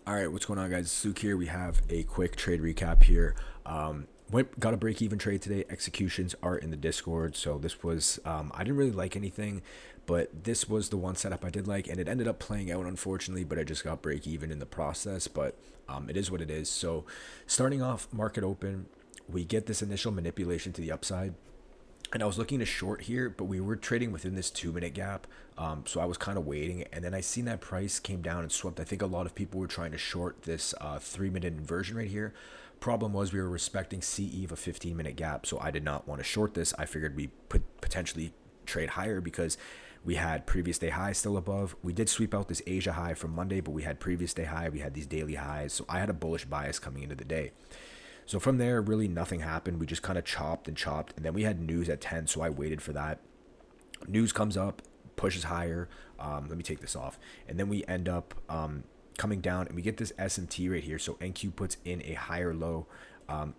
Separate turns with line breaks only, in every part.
All right, what's going on, guys? Suk here. We have a quick trade recap here. Got a break even trade today. Executions are in the Discord. So this was I didn't really like anything, but this was the one setup I did like, and it ended up playing out unfortunately. But I just got break even in the process. But it is what it is. So starting off market open, we get this initial manipulation to the upside. And I was looking to short here, but we were trading within this 2 minute gap. So I was kind of waiting. And then I seen that price came down and swept. I think a lot of people were trying to short this 3 minute inversion right here. Problem was we were respecting CE of a 15 minute gap. So I did not want to short this. I figured we could potentially trade higher because we had previous day high still above. We did sweep out this Asia high from Monday, but we had previous day high. We had these daily highs. So I had a bullish bias coming into the day. So from there, really nothing happened. We just kind of chopped and chopped. And then we had news at 10, so I waited for that. News comes up, pushes higher. Let me take this off. And then we end up coming down, and we get this SMT right here. So NQ puts in a higher low.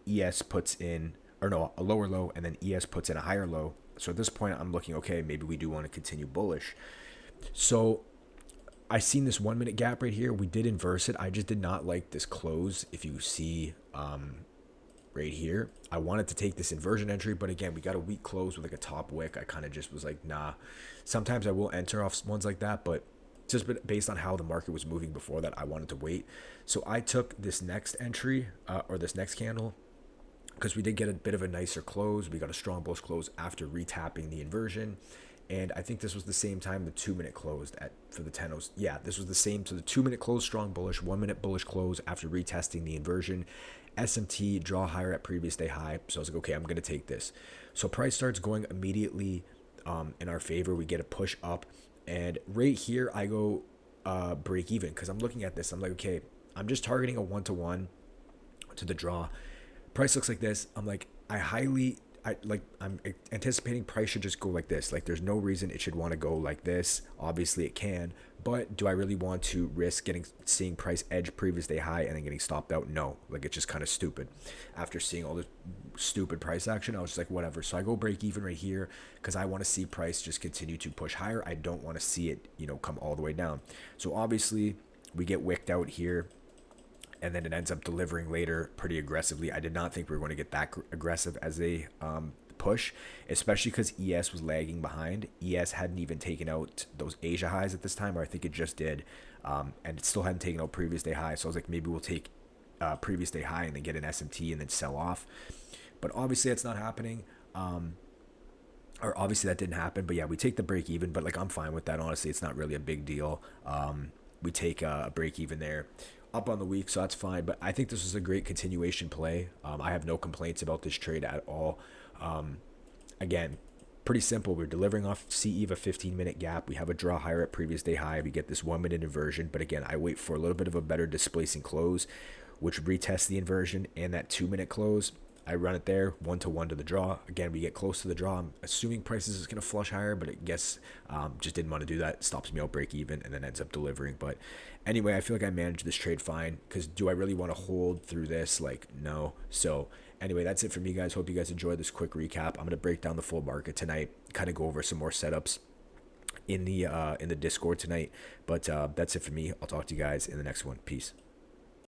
ES puts in, or no, a lower low, and then ES puts in a higher low. So at this point, I'm looking, okay, maybe we do want to continue bullish. So I seen this 1 minute gap right here. We did inverse it. I just did not like this close. If you see right here, I wanted to take this inversion entry, but again, we got a weak close with like a top wick. I kind of just was like, nah. Sometimes I will enter off ones like that, but just based on how the market was moving before that, I wanted to wait. So I took this next entry or this next candle because we did get a bit of a nicer close. We got a strong bullish close after retapping the inversion. And I think this was the same time the 2 minute closed at for the 10 O's. Yeah, this was the same. So the 2 minute close, strong bullish, 1 minute bullish close after retesting the inversion. SMT draw higher at previous day high. So I was like, okay, I'm going to take this. So price starts going immediately in our favor. We get a push up. And right here, I go break even because I'm looking at this. I'm like, okay, I'm just targeting a 1-to-1 to the draw. Price looks like this. I'm like, I'm anticipating price should just go like this. Like there's no reason it should want to go like this. Obviously it can, but do I really want to risk seeing price edge previous day high and then getting stopped out? No, like it's just kind of stupid. After seeing all this stupid price action, I was just like, whatever. So I go break even right here because I want to see price just continue to push higher. I don't want to see it, come all the way down. So obviously we get wicked out here, and then it ends up delivering later pretty aggressively. I did not think we were going to get that aggressive as a push, especially because ES was lagging behind. ES hadn't even taken out those Asia highs at this time, or I think it just did, and it still hadn't taken out previous day high. So I was like, maybe we'll take previous day high and then get an SMT and then sell off. But obviously that's not happening. Or obviously that didn't happen. But yeah, we take the break even. But like I'm fine with that. Honestly, it's not really a big deal. We take a break even there up on the week, so that's fine. But I think this was a great continuation play. I have no complaints about this trade at all. Again, pretty simple. We're delivering off CE of a 15 minute gap. We have a draw higher at previous day high. We get this 1 minute inversion. But again, I wait for a little bit of a better displacing close, which retests the inversion and that 2 minute close. I run it there, 1-to-1 to the draw. Again, we get close to the draw. I'm assuming prices is going to flush higher, but I guess just didn't want to do that. Stops me out break even and then ends up delivering. But anyway, I feel like I managed this trade fine because do I really want to hold through this? Like, no. So anyway, that's it for me, guys. Hope you guys enjoyed this quick recap. I'm going to break down the full market tonight, kind of go over some more setups in the Discord tonight. But that's it for me. I'll talk to you guys in the next one. Peace.